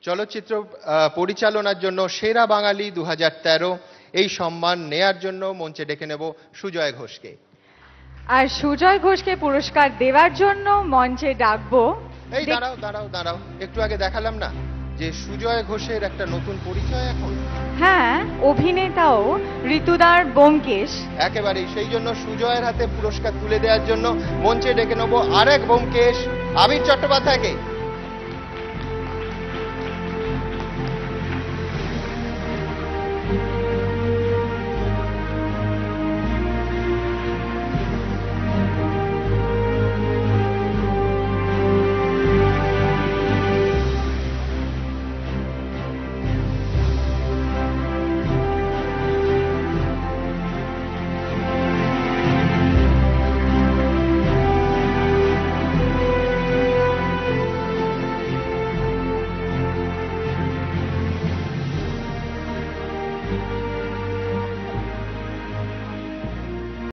চলচ্চিত্র পরিচালনার জন্য সেরা বাঙালি 2013 এই সম্মান নেয়ার জন্য মঞ্চে ডেকে নেব সুজয় ঘোষকে। আর সুজয় ঘোষকে পুরস্কার দেওয়ার জন্য মঞ্চে ডাকবো। এই দাঁড়াও দাঁড়াও দাঁড়াও, একটু আগে দেখালাম না যে সুজয় ঘোষের একটা নতুন পরিচয় এখন? হ্যাঁ, অভিনেতাও ঋতুদার ব্যোমকেশ। একেবারেই, সেই জন্য সুজয়ের হাতে পুরস্কার তুলে দেওয়ার জন্য মঞ্চে ডেকে নেব আরেক ব্যোমকেশ আবির চট্টোপাধ্যায়কে।